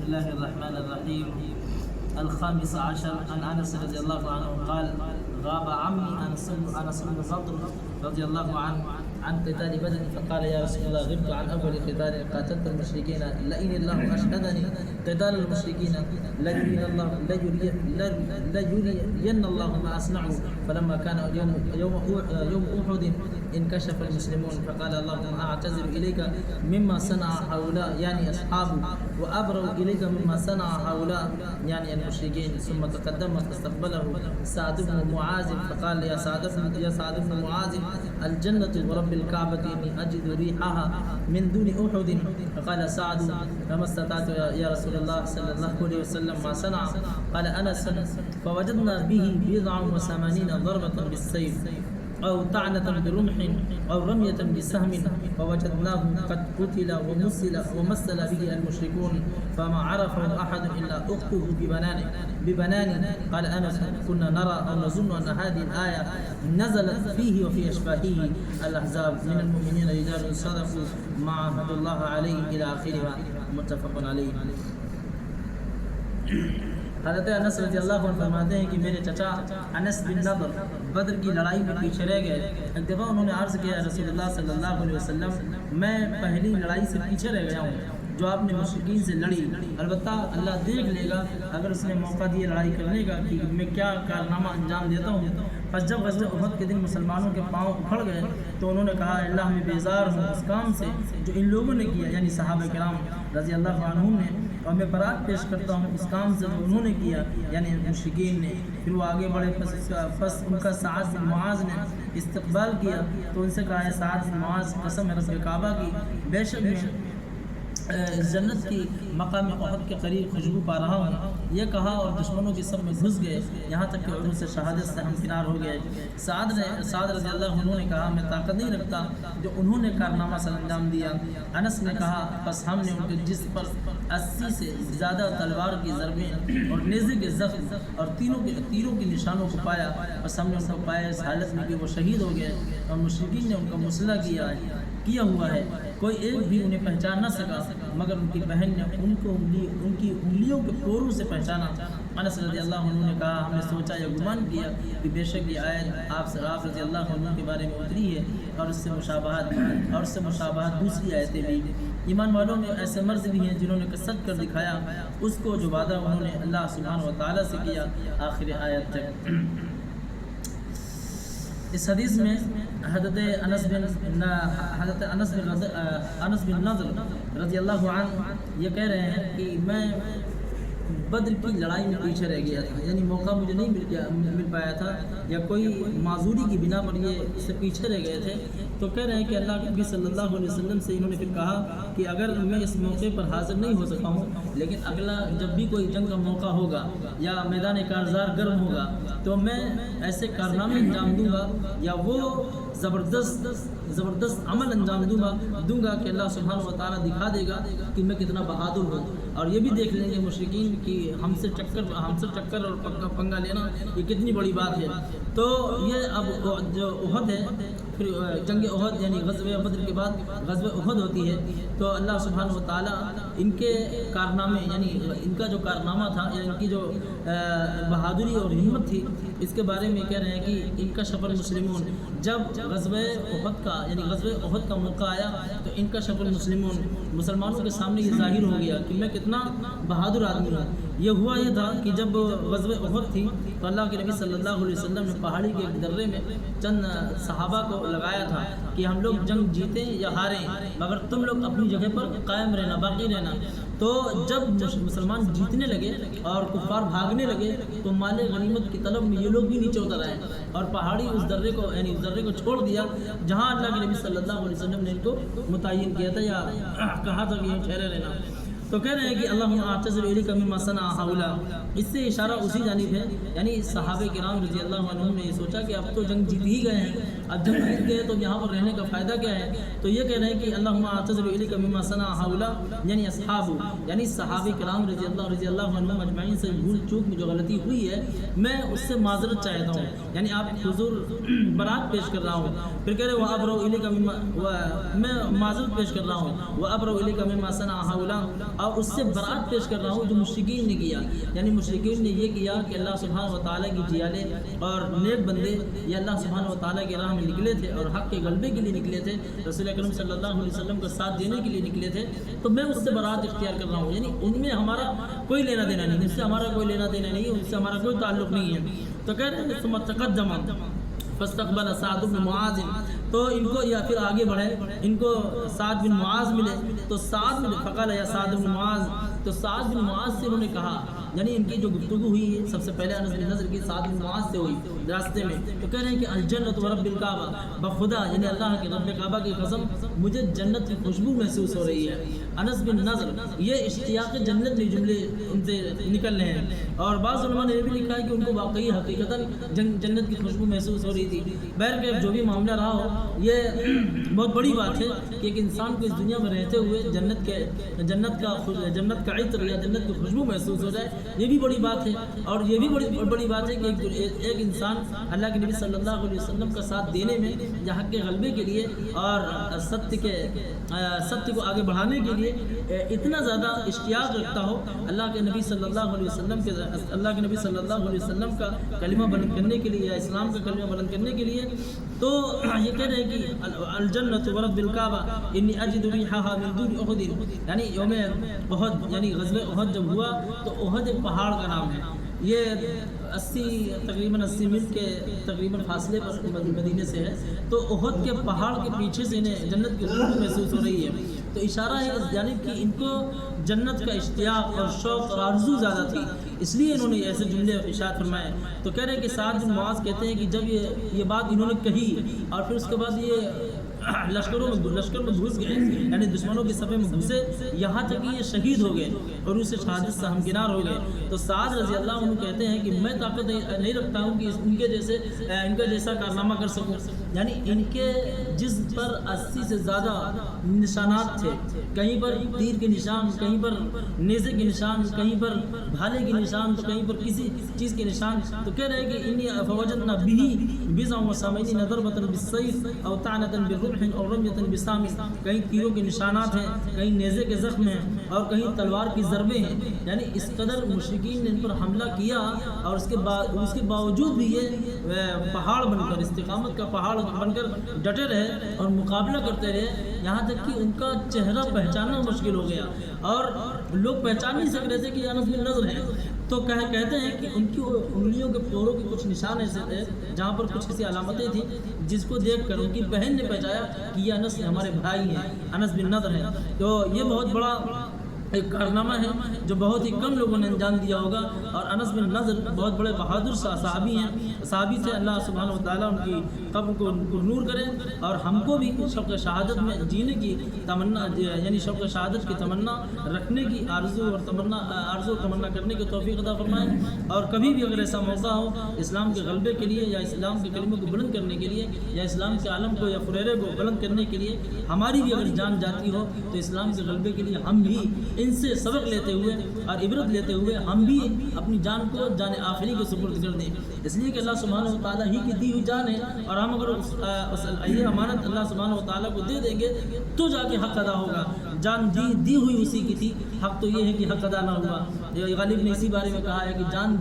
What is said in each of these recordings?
الله الرحمن الرحيم. الخامس عشر عن انس رضي الله عنه قال غاب عمي انس بن نضر رضي الله عنه عن قتال بدر فقال يا رسول الله غبت عن اول قتال قاتلت المشركين لئن الله اشهدني قتال المشركين ليرين الله ما اصنع. فلما كان يوم احد انكشف المسلمون فقال اللهم اعتذر اليك مما صنع هؤلاء يعني اصحابه وابرأ اليك مما صنع هؤلاء يعني المشركين. ثم تقدم فاستقبله سعد بن معاذ فقال يا سعد بن معاذ الجنة ورب الكعبة إني أجد ريحها من دون أحد. فقال سعد فما استطعت يا رسول الله صلى الله عليه وسلم ما صنع. قال أنس فوجدنا به 89 ضربة بالسيف أو طعنة برمح أو رمية بسهم فوجدناه قد قتل ومثل به المشركون فما عرفه أحد إلا أخته ببنان. قال أنس كنا نرى أو نظن أن هذه الآية نزلت فيه وفي أشباهه الأحزاب من المؤمنين رجال صدقوا ما عهد الله عليه إلى آخرها متفق عليه. حضرت انس رضی اللہ عنہ فرماتے ہیں کہ میرے چچا انس بن نضر بدر کی لڑائی میں پیچھے رہ گئے. ایک دفعہ انہوں نے عرض کیا رسول اللہ صلی اللہ علیہ وسلم میں پہلی لڑائی سے پیچھے رہ گیا ہوں جو آپ نے مشرکین سے لڑی. البتہ اللہ دیکھ لے گا اگر اس نے موقع دیا لڑائی کرنے کا کہ میں کیا کارنامہ انجام دیتا ہوں. پس جب غزوہ احد کے دن مسلمانوں کے پاؤں اکھڑ گئے تو انہوں نے کہا اللہ میں بیزار ہوں اس کام سے جو ان لوگوں نے کیا یعنی صحابہ کرام رضی اللہ عنہم نے, اور میں برات پیش کرتا ہوں اس کام سے جو انہوں نے کیا یعنی مشرکین نے. پھر وہ آگے بڑھے پس ان کا سعد بن معاذ نے استقبال کیا تو ان سے کہا ہے سعد بن معاذ قسم ہے رب کعبہ کی بے شک جنت کی مقام احد کے قریب خوشبو پا رہا ہوں. یہ کہا اور دشمنوں کے سب میں گھس گئے یہاں تک کہ عروج شہادت سے ہمکنار ہو گئے. سعد رضی اللہ عنہ نے کہا میں طاقت نہیں رکھتا جو انہوں نے کارنامہ سر انجام دیا. انس نے کہا بس ہم نے ان کے جسم پر 80 سے زیادہ تلوار کی ضربیں اور نیزے کے زخم اور تیروں کے نشانوں کو پایا. بس ہم نے ان کو پایا اس حالت میں کہ وہ شہید ہو گئے اور مشرکین نے ان کا مسلح کیا ہوا ہے. کوئی ایک بھی انہیں پہچان نہ سکا مگر ان کی بہن نے ان کی انگلیوں کے پوروں سے پہچانا. انس رضی اللہ عنہ نے کہا ہم نے سوچا یا گمان کیا کہ بے شک یہ آیت آپ رضی اللہ عنہ کے بارے میں اتری ہے اور اس سے مشابہت دوسری آیتیں بھی. ایمان والوں میں ایسے مرد بھی ہیں جنہوں نے کثرت کر دکھایا اس کو جو وعدہ انہوں نے اللہ سبحانہ و تعالیٰ سے کیا آخر آیت تک. اس حدیث میں حضرت انس بن نضر رضی اللہ عنہ یہ کہہ رہے ہیں کہ میں بدر کی لڑائی میں پیچھے رہ گیا تھا یعنی موقع مجھے نہیں مل پایا تھا یا کوئی معذوری کی بنا پر یہ اس سے پیچھے رہ گئے تھے. تو کہہ رہے ہیں کہ اللہ کے نبی صلی اللہ علیہ وسلم سے انہوں نے پھر کہا کہ اگر میں اس موقع پر حاضر نہیں ہو سکا ہوں لیکن اگلا جب بھی کوئی جنگ کا موقع ہوگا یا میدان کارزار گرم ہوگا تو میں ایسے کارنامے انجام دوں گا یا وہ زبردست عمل انجام دوں گا کہ اللہ سبحانہ و تعالیٰ دکھا دے گا کہ میں کتنا بہادر ہوں. اور یہ بھی دیکھ لیں گے مشرکین کی ہم سے ٹکر اور پنگا لینا یہ کتنی بڑی بات ہے. تو یہ اب جو احد ہے پھر جنگ احد یعنی غزوہ بدر کے بعد غزوہ احد ہوتی ہے تو اللہ سبحانہ و تعالیٰ ان کے کارنامے یعنی ان کا جو کارنامہ تھا یا ان کی جو بہادری اور ہمت تھی اس کے بارے میں کہہ رہے ہیں کہ ان کا شفر مسلمون جب غزوہ احد کا موقع آیا تو ان کا شفر مسلمانوں کے سامنے یہ ظاہر ہو گیا کہ میں کتنا بہادر آدمی ہوں. یہ ہوا یہ تھا کہ جب غزوہ احد تھی تو اللہ کے نبی صلی اللہ علیہ وسلم نے پہاڑی کے ایک درے میں چند صحابہ کو لگایا تھا کہ ہم لوگ جنگ جیتیں یا ہاریں مگر تم لوگ اپنی جگہ پر قائم رہنا باقی رہنا. تو جب مسلمان جیتنے لگے اور کفار بھاگنے لگے تو مال غنیمت کی طلب میں یہ لوگ بھی نیچے اتر آئے اور پہاڑی اس درے کو چھوڑ دیا جہاں اللہ کے نبی صلی اللہ علیہ وسلم نے ان کو متعین کیا تھا یا کہا تھا کہ یہ ٹھہرے رہنا. تو کہہ رہے ہیں کہ اللہم اعتذر الیک مما صنع ہؤلاء. اس سے اشارہ اسی جانب ہے یعنی صحابہ کرام رضی اللہ عنہم نے یہ سوچا کہ اب تو جنگ جیت ہی گئے ہیں اب جنگ جیت گئے تو یہاں پر رہنے کا فائدہ کیا ہے. تو یہ کہہ رہے ہیں کہ اللہم اعتذر الیک مما صنع ہؤلاء یعنی اصحاب یعنی صحابہ کرام رضی اللہ عنہم اجمعین سے بھول چوک میں جو غلطی ہوئی ہے میں اس سے معذرت چاہتا ہوں یعنی آپ حضور برات پیش کر رہا ہوں. پھر کہہ رہے میں معذرت پیش کر رہا ہوں وابرؤ الیک مما صنع ہؤلاء اور اس سے برات پیش کر رہا ہوں جو مشرکین نے کیا. یعنی مشرکین نے یہ کیا کہ اللہ سبحانہ و تعالیٰ کی جیالے اور نیک بندے یہ اللہ سبحانہ و تعالیٰ کے راہ میں نکلے تھے اور حق کے غلبے کے لیے نکلے تھے, رسول اکرم صلی اللہ علیہ وسلم کا ساتھ دینے کے لیے نکلے تھے, تو میں اس سے برات اختیار کر رہا ہوں. یعنی ان میں ہمارا کوئی لینا دینا نہیں, اس سے ہمارا کوئی لینا دینا نہیں, ان سے ہمارا کوئی تعلق نہیں ہے. تو کہہ رہے ہیں ثم تقدم فاستقبل سعد بن معاذ, تو ان کو یا پھر آگے بڑھے, ان کو سعد بن معاذ ملے, تو سعد بن فقال یا سعد بن معاذ, تو سعد بن معاذ سے انہوں نے کہا, یعنی ان کی جو گفتگو ہوئی ہے سب سے پہلے انس بن نضر کی سعد بن معاذ سے ہوئی راستے میں, تو کہہ رہے ہیں کہ الجنت و رب الکعبہ, بخدا یعنی اللہ کے رب کعبہ کی قسم مجھے جنت کی خوشبو محسوس ہو رہی ہے. انس بن نضر یہ اشتیاق جنت میں جملے ان سے نکل رہے ہیں, اور بعض علماء نے یہ بھی لکھا ہے کہ ان کو واقعی حقیقتاً جنت کی خوشبو محسوس ہو رہی تھی. بہرکیف جو بھی معاملہ رہا ہو, یہ بہت بڑی بات ہے کہ ایک انسان کو اس دنیا میں رہتے ہوئے جنت کا عطر یا جنت کی خوشبو محسوس ہو جائے, یہ بھی بڑی بات ہے. اور یہ بھی بڑی بات ہے کہ ایک انسان اللہ کے نبی صلی اللہ علیہ وسلم کا ساتھ دینے میں یا حق کے غلبے کے لیے اور ستیہ کو آگے بڑھانے کے لیے اتنا زیادہ اشتیاق رکھتا ہو اللہ کے نبی صلی اللہ علیہ وسلم کا کلمہ بلند کرنے کے لیے یا اسلام کا کلمہ بلند کرنے کے لیے. تو یہ کہہ رہے ہیں کہ الجنت و رب الکعبہ انی اجد ریحھا من دون احد, یعنی یوم احد یعنی غزوہ احد جب ہوا تو احد ایک پہاڑ کا نام ہے. یہ تقریباً 80 میل کے تقریباً فاصلے پر مدینے سے ہے. تو احد کے پہاڑ کے پیچھے سے انہیں جنت کی خوشبو محسوس ہو رہی ہے. تو اشارہ ہے اس جانب کہ ان کو جنت کا اشتیاق اور شوق اور آرزو زیادہ تھی, اس لیے انہوں نے ایسے جملے ارشاد فرمائے. تو کہہ رہے ہیں کہ سعد بن معاذ کہتے ہیں کہ جب یہ بات انہوں نے کہی اور پھر اس کے بعد یہ لشکر میں گھس گئے, یعنی دشمنوں کے صفے میں گھسے, یہاں تک کہ یہ شہید ہو گئے اور اسے شہادت سے ہمکنار ہو گئے. تو سعد رضی اللہ عنہ کہتے ہیں کہ میں طاقت نہیں رکھتا ہوں کہ ان کا جیسا کارنامہ کر سکوں. یعنی ان کے جسم پر 80 سے زیادہ نشانات تھے, کہیں پر تیر کے نشان, کہیں پر نیزے کے نشان, کہیں پر بھالے کے نشان, تو کہیں پر کسی چیز کے نشان. تو کہہ رہے ہیں کہ انی فوجدنا به بضع وسامین ضربۃ بالسیف او طعنۃ بالرمح اور رمیۃ بسام, کہیں تیروں کے نشانات ہیں, کہیں نیزے کے زخم ہیں, اور کہیں تلوار کی ضربیں ہیں. یعنی اس قدر مشرکین نے ان پر حملہ کیا اور اس کے باوجود بھی یہ پہاڑ بن کر, استقامت کا پہاڑ بن کر ڈٹے رہے اور مقابلہ کرتے رہے, یہاں تک کہ ان کا چہرہ پہچاننا مشکل ہو گیا اور لوگ پہچان نہیں سک رہے تھے کہ یہ انس بن نضر ہیں. تو کہتے ہیں کہ ان کی انگلیوں کے پوروں کے کچھ نشان ایسے تھے جہاں پر کچھ ایسی علامتیں تھیں جس کو دیکھ کر ان کی بہن نے پہچایا کہ یہ انس ہمارے بھائی ہیں, انس بن نضر ہیں. تو یہ بہت بڑا ایک کارنامہ ہے جو بہت ہی کم لوگوں نے انجام دیا ہوگا. اور انس بن نضر بہت بڑے بہادر صحابی ہیں, صحابی تھے. اللہ سبحانہ و تعالیٰ ان کی قبر کو نور کرے اور ہم کو بھی شوق شہادت میں جینے کی تمنا, یعنی شوق شہادت کی تمنا رکھنے کی آرزو و تمنا کرنے کی توفیق عطا فرمائے. اور کبھی بھی اگر ایسا موقع ہو اسلام کے غلبے کے لیے یا اسلام کے کلمے کو بلند کرنے کے لیے یا اسلام کے عالم کو یا فریرے کو بلند کرنے کے لیے ہماری بھی اگر جان جاتی ہو تو اسلام کے غلبے کے لیے ہم بھی ان سے سبق لیتے ہوئے اور عبرت لیتے ہوئے ہم بھی اپنی جان کو جان آخری کے سپرد کر دیں. اس لیے کہ اللہ سبحانہ و تعالیٰ ہی کی دی ہوئی جان ہے, اور ہم اگر یہ امانت اللہ سبحانہ و تعالیٰ کو دے دیں گے تو جا کے حق ادا ہوگا. جان دی ہوئی اسی کی تھی, حق تو یہ ہے کہ حق ادا نہ ہوا. غالب نے اسی بارے میں کہا ہے کہ جان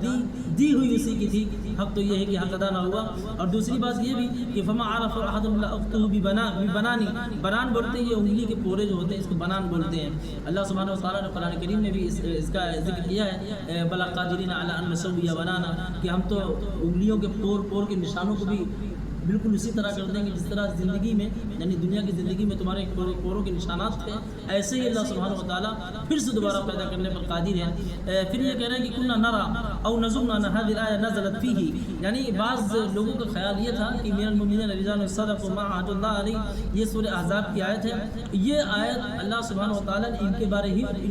دی ہوئی اسی کی تھی, حق تو یہ ہے کہ حق ادا نہ ہوا. اور دوسری بات یہ بھی کہ فما عرف احد الا اخته ببنانی, بنان بولتے ہیں, یہ انگلی کے پورے جو ہوتے ہیں اس کو بنان بولتے ہیں. اللہ سبحانہ و تعالیٰ نے قرآن کریم میں بھی اس کا ذکر کیا ہے, بلا قادرین علی ان نسوی بنانا, کہ ہم تو انگلیوں کے پور کے نشانوں کو بھی بالکل اسی طرح کر دیں گے جس طرح زندگی میں یعنی دنیا کی زندگی میں تمہارے پوروں کے نشانات تھے, ایسے ہی اللہ سبحانہ و تعالیٰ پھر سے دوبارہ پیدا کرنے پر قادر ہے. پھر یہ کہہ رہے ہیں کہ کننا نرا او نظن ان هذه الايه نزلت فيه, یعنی بعض لوگوں کا خیال یہ تھا کہ من المؤمنین رجال صدقوا ما عهد الله علیہ, یہ سورہ احزاب کی آیت ہے. یہ آیت اللہ سبحانہ و تعالیٰ نے ان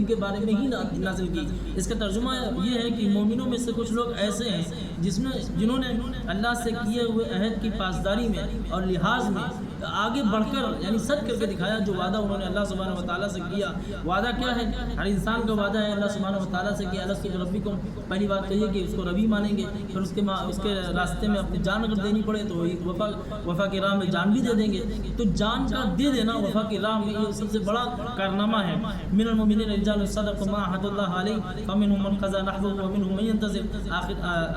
کے بارے میں ہی نازل کی. اس کا ترجمہ یہ ہے کہ مومنوں میں سے کچھ لوگ ایسے ہیں جنہوں نے اللہ سے کیے ہوئے عہد کی پاسداری میں اور لحاظ میں آگے بڑھ کر یعنی سچ کر کے دکھایا جو وعدہ انہوں نے اللہ سبحانہ و تعالیٰ سے کیا. وعدہ کیا ہے؟ ہر انسان کا وعدہ ہے اللہ سبحانہ و تعالیٰ سے کہ الست بربکم، پہلی بات کہیے کہ اس کو ربی مانیں گے، پھر اس کے راستے میں اپنی جان اگر دینی پڑے تو وفا کی راہ میں جان بھی دے دیں گے. تو جان کا دے دینا وفا کی راہ میں یہ سب سے بڑا کارنامہ ہے. من المؤمنین رجال صدقوا ما عهد الله علیہ فمنهم من قضى نحبه ومنهم من ينتظر.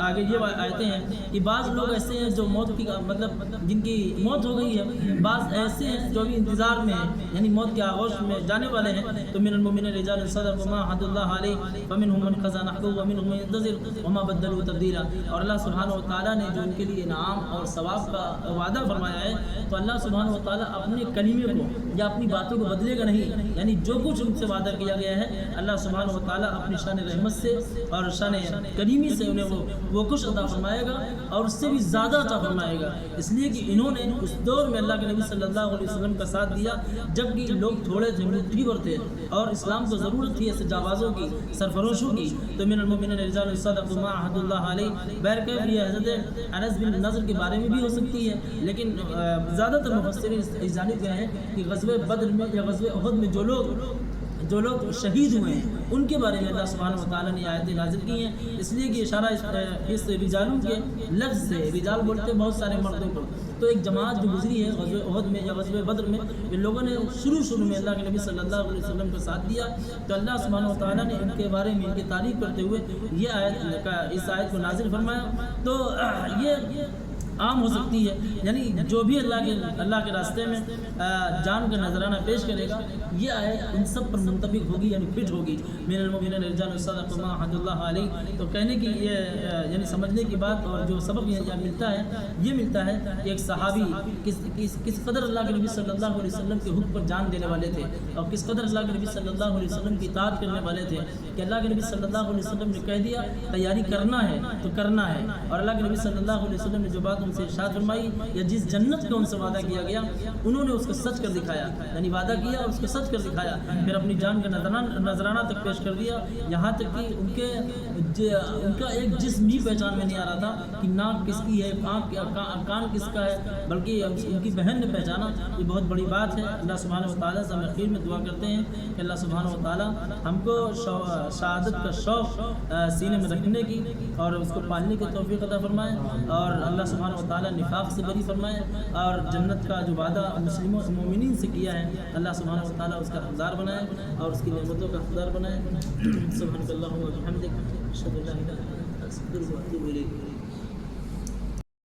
آگے یہ آیتیں ہیں کہ بعض لوگ ایسے ہیں جو موت کی مطلب جن کی موت ہو گئی ہے، بعض ایسے ہیں جو بھی انتظار میں ہیں یعنی موت کے آغوش میں جانے والے ہیں. تو من المؤمنین رجال صدقوا ما عهد الله علیہ فمنهم من قضى نحبه ومنهم من ينتظر وما بدلوا تبدیلا. اور اللہ سبحانہ و تعالیٰ نے جو ان کے لیے انعام اور ثواب کا وعدہ فرمایا ہے تو اللہ سبحانہ و تعالیٰ اپنے کلمے کو یا اپنی باتوں کو بدلے گا نہیں. یعنی جو کچھ ان سے وعدہ کیا گیا ہے اللہ سبحانہ و تعالیٰ اپنی شان رحمت سے اور شان کریمی سے انہیں وہ کچھ عطا فرمائے گا اور اس سے بھی زیادہ عطا فرمائے گا. اس لیے کہ انہوں نے اس دور میں اللہ کے نبی صلی اللہ علیہ وسلم کا ساتھ دیا جب کہ لوگ تھوڑے تھے، مٹھی بھر تھے اور اسلام کو ضرورت تھی ایسے جابازوں کی، سرفروشوں کی. تو من المؤمنین رجال صدقوا ما عهد الله علیہ بہرکیف یہ حضرت انس بن نضر کے بارے میں بھی ہو سکتی ہے، لیکن زیادہ تر مفسرین اس جانب گئے ہیں کہ غزوہ بدر میں یا غزوہ احد میں جو لوگ شہید ہوئے ہیں ان کے بارے میں اللہ سبحانہ و تعالیٰ نے آیتیں نازل کی ہیں. اس لیے کہ اشارہ اس رجالوں کے لفظ سے، رجال بولتے بہت سارے مردوں کو. تو ایک جماعت جو گزری ہے غزوہ احد میں یا غزوہ بدر میں، ان لوگوں نے شروع میں اللہ کے نبی صلی اللہ علیہ وسلم کا ساتھ دیا تو اللہ سبحانہ و تعالیٰ نے ان کے بارے میں ان کی تعریف کرتے ہوئے اس آیت کو نازل فرمایا. تو یہ عام ہو سکتی ہے، یعنی جو بھی اللہ کے راستے میں جان کا نذرانہ پیش کرے گا یہ آیت ان سب پر منطبق ہوگی یعنی فٹ ہوگی. من المؤمنین رجال صدقوا ما عهد الله علیہ. تو کہنے کی یہ یعنی سمجھنے کی بات اور جو سبق یہ ملتا ہے کہ ایک صحابی کس قدر اللہ کے نبی صلی اللہ علیہ وسلم کے حکم پر جان دینے والے تھے اور کس قدر اللہ کے نبی صلی اللہ علیہ وسلم کی اطاعت کرنے والے تھے کہ اللہ کے نبی صلی اللہ علیہ وسلم نے کہہ دیا تیاری کرنا ہے تو کرنا ہے. اور اللہ کے نبی صلی اللہ علیہ وسلم نے جو بات ان سے ارشاد فرمائی یا جس جنت کا ان سے وعدہ کیا گیا انہوں نے اس کو سچ کر دکھایا، یعنی وعدہ کیا اور اس کو سچ کر دکھایا. پھر اپنی جان کا نذرانہ تک پیش کر دیا، یہاں تک کہ ان کا ایک جسم بھی پہچان میں نہیں آ رہا تھا کہ ناک کس کی ہے، کان کس کا ہے، بلکہ ان کی بہن نے پہچانا. یہ بہت بڑی بات ہے. اللہ سبحانہ و تعالیٰ سے ہم اخیر میں دعا کرتے ہیں کہ اللہ سبحانہ و تعالیٰ ہم کو شہادت کا شوق سینے میں رکھنے کی اور اس کو پالنے کی توفیق عطا فرمائے اور اللہ سبحانہ و تعالیٰ نفاق سے بری فرمائے اور جنت کا جو وعدہ مسلموں مومنین سے کیا ہے اللہ سبحانہ و تعالیٰ اس کا حقدار بنائے اور اس کی نعمتوں کا حقدار بنائے. سبحانک اللہم و بحمدک اشہد ان لا الہ الا انت استغفرک و اتوب الیک.